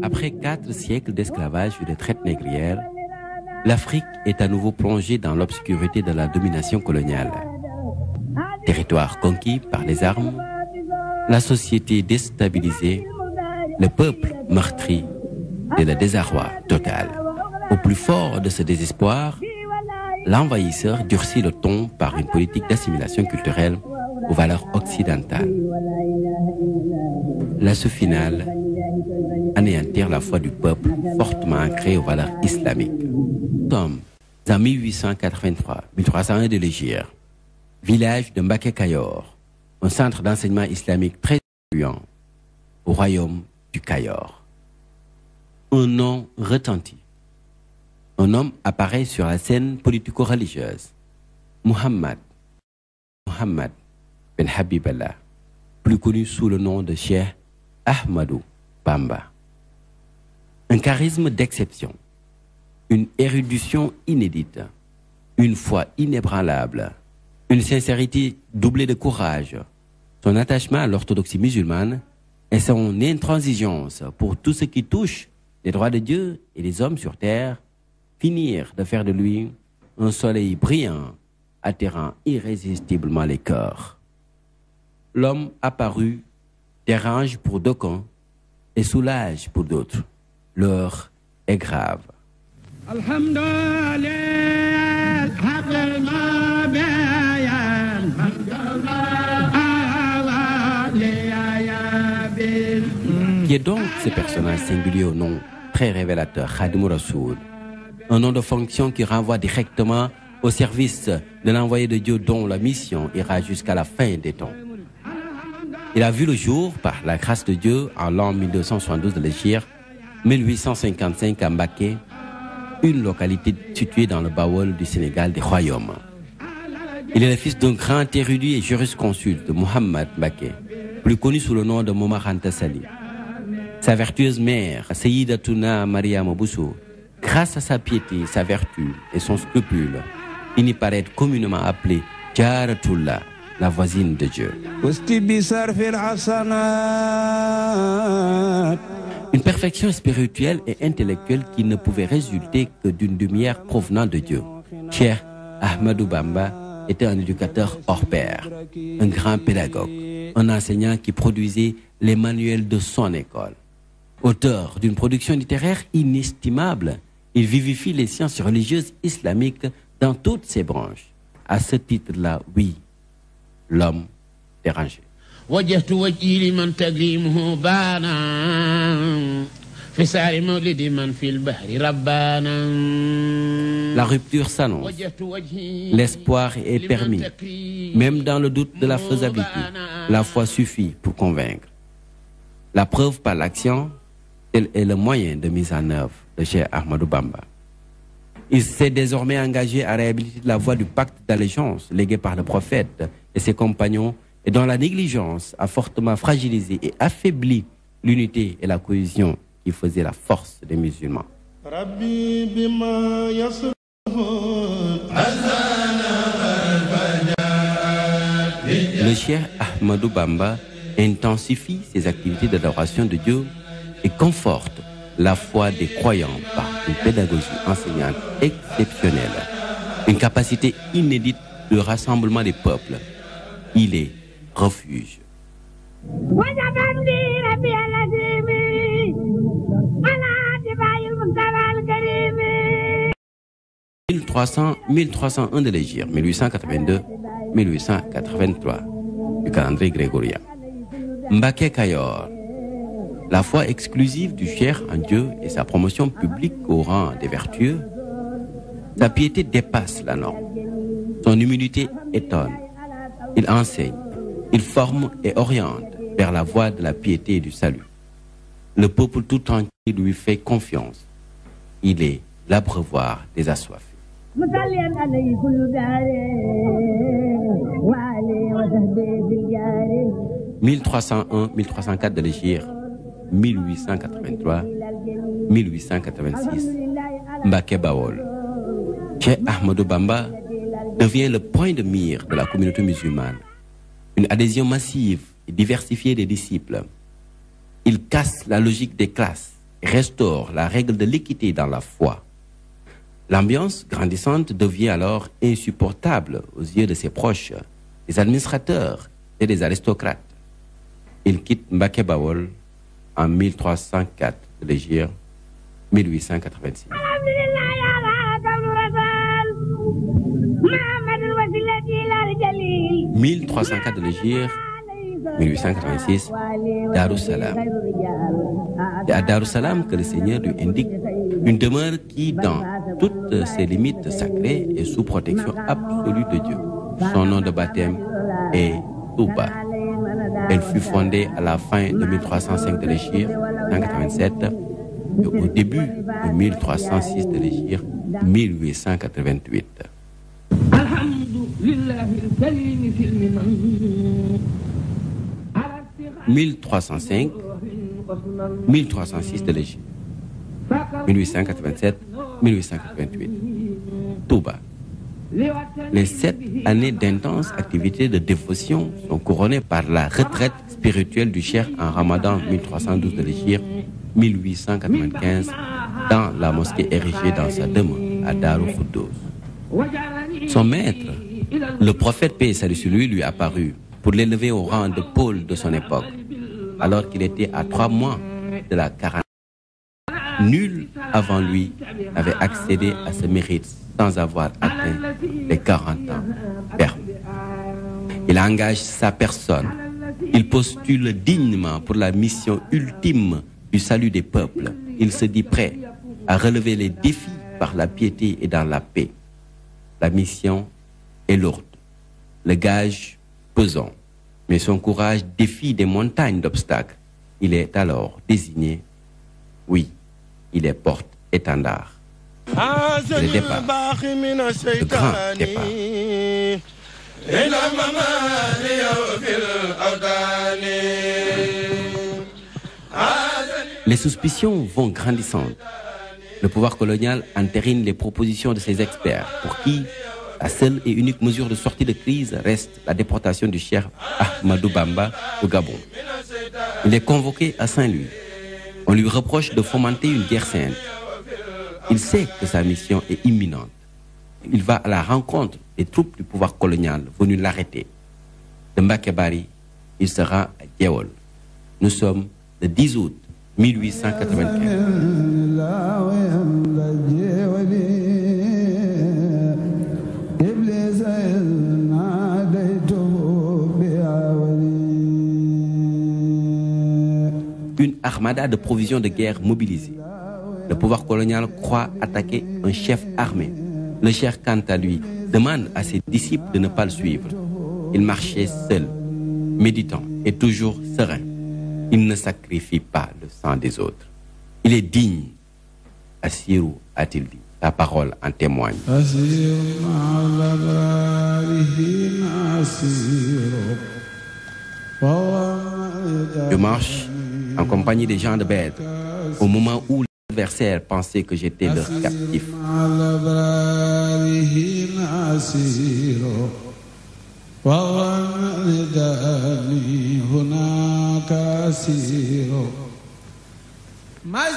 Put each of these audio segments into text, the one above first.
Après 4 siècles d'esclavage et de traite négrière, l'Afrique est à nouveau plongée dans l'obscurité de la domination coloniale. Territoire conquis par les armes, la société déstabilisée, le peuple meurtri et le désarroi total. Au plus fort de ce désespoir, l'envahisseur durcit le ton par une politique d'assimilation culturelle aux valeurs occidentales. L'assaut final, anéantir la foi du peuple fortement ancrée aux valeurs islamiques. Nous sommes en 1883, 1301 de l'Égypte, village de Mbacké Kayor, un centre d'enseignement islamique très influent au royaume du Kayor. Un nom retentit. Un homme apparaît sur la scène politico-religieuse. Muhammad Ben Habiballah, plus connu sous le nom de Cheikh Ahmadou Bamba. Un charisme d'exception, une érudition inédite, une foi inébranlable, une sincérité doublée de courage, son attachement à l'orthodoxie musulmane et son intransigeance pour tout ce qui touche les droits de Dieu et des hommes sur terre finirent de faire de lui un soleil brillant, attirant irrésistiblement les cœurs. L'homme apparu dérange pour d'aucuns et soulage pour d'autres. L'heure est grave. Qui est donc ce personnage singulier au nom très révélateur, Khadimou Rassoul? Un nom de fonction qui renvoie directement au service de l'envoyé de Dieu dont la mission ira jusqu'à la fin des temps. Il a vu le jour par la grâce de Dieu en l'an 1272 de l'Égypte, 1855 à Mbacké, une localité située dans le Bawol du Sénégal des royaumes. Il est le fils d'un grand érudit et jurisconsulte de Mohamed Mbacké, plus connu sous le nom de Momar Anta Sali. Sa vertueuse mère, Seyyidatuna Mariama Bousso, grâce à sa piété, sa vertu et son scrupule, finit par être communément appelée Jaratullah, la voisine de Dieu. Une perfection spirituelle et intellectuelle qui ne pouvait résulter que d'une lumière provenant de Dieu. Cheikh Ahmadou Bamba était un éducateur hors pair, un grand pédagogue, un enseignant qui produisait les manuels de son école. Auteur d'une production littéraire inestimable, il vivifie les sciences religieuses islamiques dans toutes ses branches. À ce titre-là, oui, l'homme dérangé. La rupture s'annonce. L'espoir est permis. Même dans le doute de la faisabilité, la foi suffit pour convaincre. La preuve par l'action, tel est le moyen de mise en œuvre de Cheikh Ahmadou Bamba. Il s'est désormais engagé à réhabiliter la voie du pacte d'allégeance légué par le prophète et ses compagnons et dont la négligence a fortement fragilisé et affaibli l'unité et la cohésion qui faisaient la force des musulmans. Le Cheikh Ahmadou Bamba intensifie ses activités d'adoration de Dieu et conforte la foi des croyants par une pédagogie enseignante exceptionnelle, une capacité inédite de rassemblement des peuples. Il est refuge. 1301 de l'Égypte, 1882-1883 du calendrier grégorien. Mbacké Kayor, la foi exclusive du Cheikh en Dieu et sa promotion publique au rang des vertueux, sa piété dépasse la norme. Son humilité étonne. Il enseigne, il forme et oriente vers la voie de la piété et du salut. Le peuple tout entier lui fait confiance. Il est l'abreuvoir des assoiffés. 1301-1304 de l'Égypte, 1883-1886, Mbacké Bawol. Cheikh Ahmadou Bamba devient le point de mire de la communauté musulmane. Une adhésion massive et diversifier les disciples. Il casse la logique des classes et restaure la règle de l'équité dans la foi. L'ambiance grandissante devient alors insupportable aux yeux de ses proches, des administrateurs et des aristocrates. Il quitte Mbacké Bawol en 1304 de l'hégire 1886. 1304 de l'hégire 1886, Darussalam. C'est à Darussalam que le Seigneur lui indique une demeure qui, dans toutes ses limites sacrées, est sous protection absolue de Dieu. Son nom de baptême est Touba. Elle fut fondée à la fin de 1305 de l'hégire 187 et au début de 1306 de l'hégire 1888. 1305, 1306 de l'Égypte, 1887, 1888. Touba. Les 7 années d'intense activité de dévotion sont couronnées par la retraite spirituelle du cheikh en Ramadan 1312 de l'Égypte, 1895, dans la mosquée érigée dans sa demeure à Darou Khoudoss. Son maître, le prophète paix et salut sur lui apparut pour l'élever au rang de Paul de son époque, alors qu'il était à 3 mois de la quarantaine. Nul avant lui n'avait accédé à ce mérite sans avoir atteint les 40 ans fermes. Il engage sa personne. Il postule dignement pour la mission ultime du salut des peuples. Il se dit prêt à relever les défis par la piété et dans la paix. La mission est lourde, le gage pesant, mais son courage défie des montagnes d'obstacles. Il est alors désigné, oui, il est porte-étendard. Le départ, le grand départ. Les suspicions vont grandissantes. Le pouvoir colonial entérine les propositions de ses experts, pour qui la seule et unique mesure de sortie de crise reste la déportation du cheikh Ahmadou Bamba au Gabon. Il est convoqué à Saint-Louis. On lui reproche de fomenter une guerre sainte. Il sait que sa mission est imminente. Il va à la rencontre des troupes du pouvoir colonial venues l'arrêter. De Mbacké Bari, il sera à Djéwol. Nous sommes le 10 août 1895. Une armada de provisions de guerre mobilisée. Le pouvoir colonial croit attaquer un chef armé. Le cheikh, quant à lui, demande à ses disciples de ne pas le suivre. Il marchait seul, méditant et toujours serein. Il ne sacrifie pas le sang des autres. Il est digne. Assirou, a-t-il dit. La parole en témoigne. Je marche en compagnie des gens de Bèdre au moment où les adversaires pensaient que j'étais leur captif.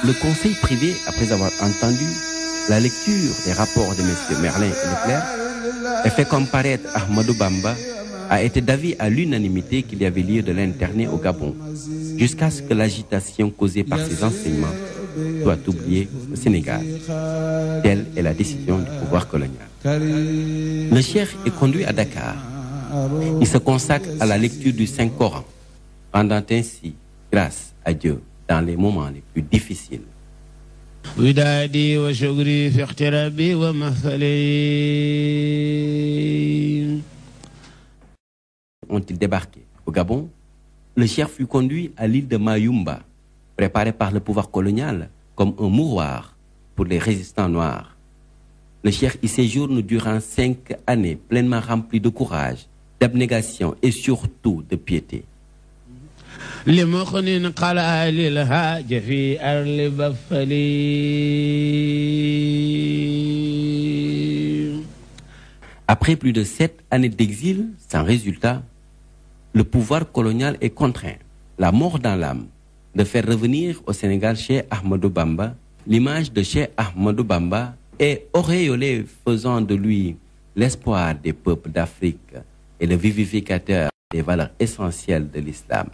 Le conseil privé, après avoir entendu la lecture des rapports de messieurs Merlin et Leclerc, et fait comparaître Ahmadou Bamba, a été d'avis à l'unanimité qu'il y avait lieu de l'interner au Gabon, jusqu'à ce que l'agitation causée par ses enseignements soit oubliée au Sénégal. Telle est la décision du pouvoir colonial. Le cheikh est conduit à Dakar. Il se consacre à la lecture du Saint-Coran, rendant ainsi grâce à Dieu dans les moments les plus difficiles. Ont-ils débarqué au Gabon? Le cheikh fut conduit à l'île de Mayumba, préparé par le pouvoir colonial comme un mouroir pour les résistants noirs. Le cheikh y séjourne durant 5 années pleinement remplies de courage, d'abnégation et surtout de piété. Après plus de 7 années d'exil sans résultat, le pouvoir colonial est contraint, la mort dans l'âme, de faire revenir au Sénégal Cheikh Ahmadou Bamba, l'image de Cheikh Ahmadou Bamba est auréolée, faisant de lui l'espoir des peuples d'Afrique et le vivificateur des valeurs essentielles de l'islam.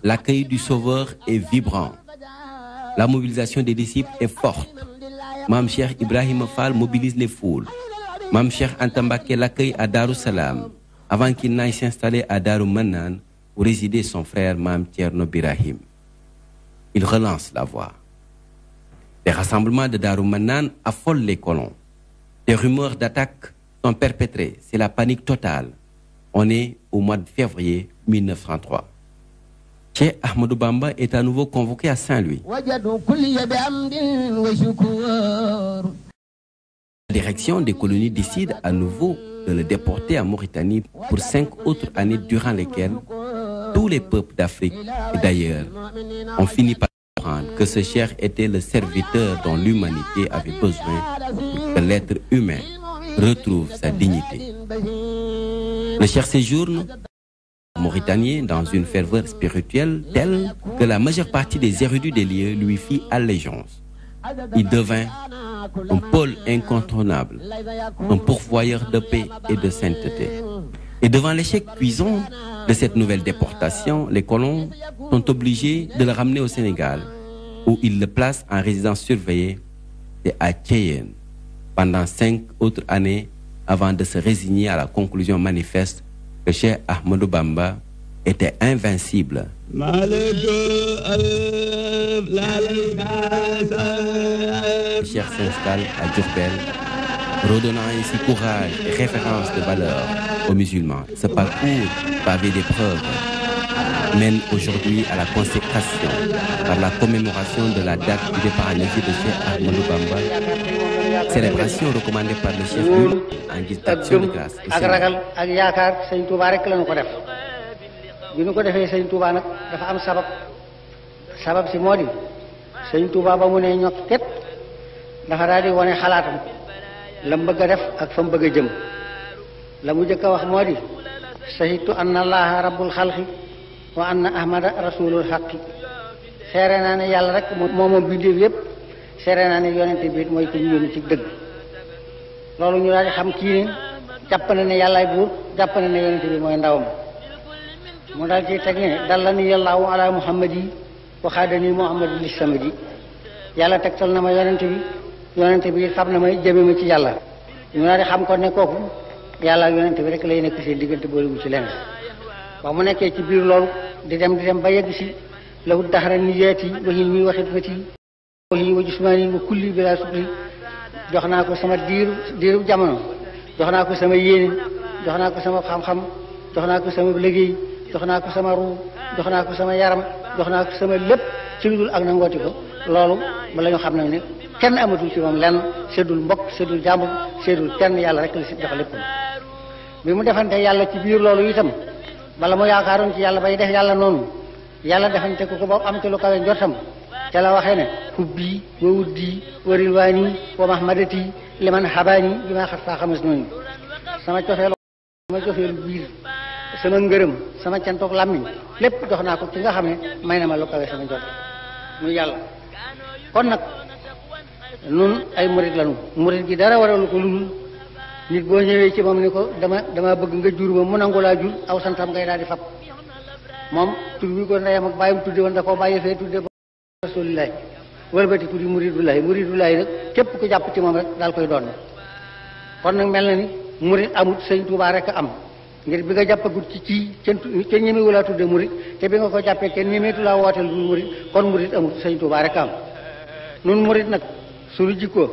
L'accueil du Sauveur est vibrant. La mobilisation des disciples est forte. Mam Cheikh Ibrahim Fall mobilise les foules. Mam Cheikh Anta Mbacké l'accueille à Darou Salam avant qu'il n'aille s'installer à Darou Mannan où résidait son frère Mam Thierno Birahim. Il relance la voie. Les rassemblements de Darou Mannan affolent les colons. Des rumeurs d'attaque sont perpétrées. C'est la panique totale. On est au mois de février 1903. Cheikh Ahmadou Bamba est à nouveau convoqué à Saint-Louis. La direction des colonies décide à nouveau de le déporter en Mauritanie pour 5 autres années durant lesquelles tous les peuples d'Afrique et d'ailleurs ont fini par comprendre que ce cheikh était le serviteur dont l'humanité avait besoin pour que l'être humain retrouve sa dignité. Le cheikh séjourne mauritanien dans une ferveur spirituelle telle que la majeure partie des érudits des lieux lui fit allégeance. Il devint un pôle incontournable, un pourvoyeur de paix et de sainteté. Et devant l'échec cuisant de cette nouvelle déportation, les colons sont obligés de le ramener au Sénégal, où ils le placent en résidence surveillée et à Thiéyène pendant 5 autres années avant de se résigner à la conclusion manifeste que Cheikh Ahmadou Bamba était invincible. Le cheikh s'installe à Diourbel, redonnant ainsi courage et référence de valeur aux musulmans. Ce parcours pavé d'épreuves mène aujourd'hui à la consécration par la commémoration de la date du départ en exil de Cheikh Ahmadou Bamba, célébration recommandée par le chef en guise d'action de grâce. ak ragal ak yaakaar sëñ Touba rek lañu ko def bi ñu ko defee sëñ Touba nag dafa am sabab si moo di sëñ Touba ba mu ne ñokk ket dafa daal di wane xalaatam la mu bëgg a def ak fa mu bëgg a jëm la mu jëkk a wax moo di shahidtu anna allaha rabbul xalqi wa anna ahmada rasulul xaqi seere naa ne yàlla rek moom bindéef yépp seere naa ne yonente bi mooy ku ñu yónni ci dëgg loolu ñu daal di xam kii ne jàpp na ne yàllaay buur jàpp na ne yonente bi mooy ndawam mu daal ci teg ne dalla ni yàllaahu ala muhammad yi waxaadani muhammadu li samadi yàlla tegtal na ma yonente bi xam na may jëme ma ci yàlla ñu daal di xam ko ne kooku yàlla ak yonente bi rek lay nekk seen diggante boolewul ci lenn ba mu nekkee ci biir loolu di dem ba yegg si lahu daxara niyaati waxin mi waxit fati waxi wa jismaani wa kulli bila sukri jox naa ko sama diiru jamono jox naa ko sama yéene jox naa ko sama xam-xam jox naa ko sama liggéey jox naa ko sama ruu jox naa ko sama yaram jox naa ko sama lépp ci lu dul ak na ngooti ko loolu ba la ñu xam ne kenn amatul ci moom lenn seddul mbokk seddul jàmbur seddul kenn yàlla rek la si jox lépp bi mu defante yàlla ci biir loolu itam bala mu yaakaaroon ci yàlla bay def yàlla noonu yàlla defante ko ba am ci lu kawe njortam ca la waxee ne hubbi wa wuddi wa rilwaani wa mahmadati liman habaani bi ma xat faa xamas noonu sama cofeelu biir sama ngërëm sama cantoog làmmiñ lépp jox naa ko ci nga xam ne may na ma lu kawe sama njort muy yàlla kon nag nun ay murit lanu murit gi dara waralu ko lu nit boo ñëwee ci moom ni ko dama bëgg nga jur ma mu nangu laa jur aw santam ngay daal di fab moom tur bi ko ndeyam ak bàyyam tudde woon da koo bàyyi fee tudde rasulillahi wëlbati tuddi muridullahi nag képp ku jàpp ci moom rek daal koy doon kon nag mel na ni murit amut sëñ Tuubaa rek am ngir bi nga jàppagut ci kenn ñemewu laa tudde murit te bi nga ko jàppee kenn ñemeetu laa wooteel du murit kon murit amut sëñ Tuubaa rek am nun murit nag sunu jikkoo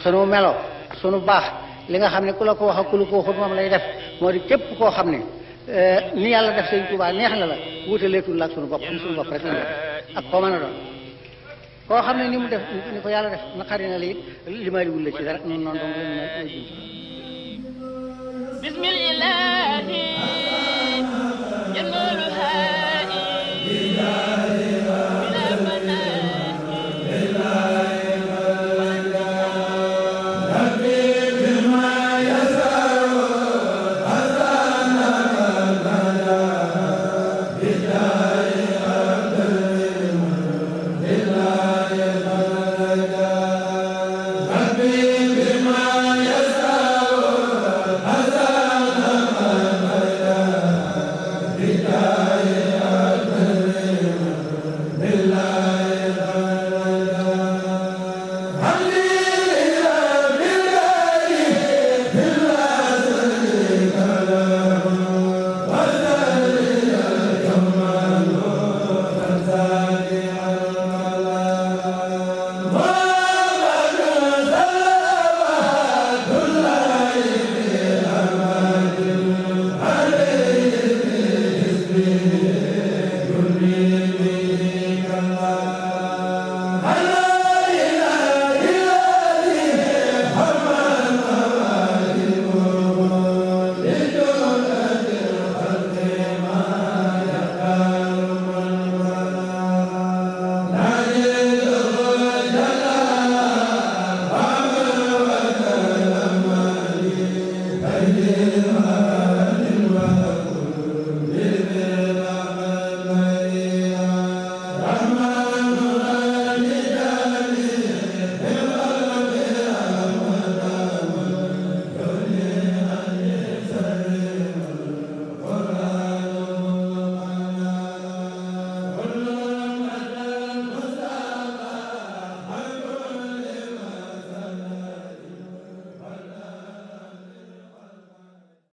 sunu melo sunu baax li nga xam ne ku la ko wax ak ku la ko waxut moom lay def moo di képp koo xam ne ni yàlla def sëñ Tuubaa neex na la wutaleetul la ak sunu bopp sunu bopp rek la ak koo mën a doon koo xam ne ni mu def ni ko yàlla def naqari na li limaaliwul la ci dara noonu dong la bismillah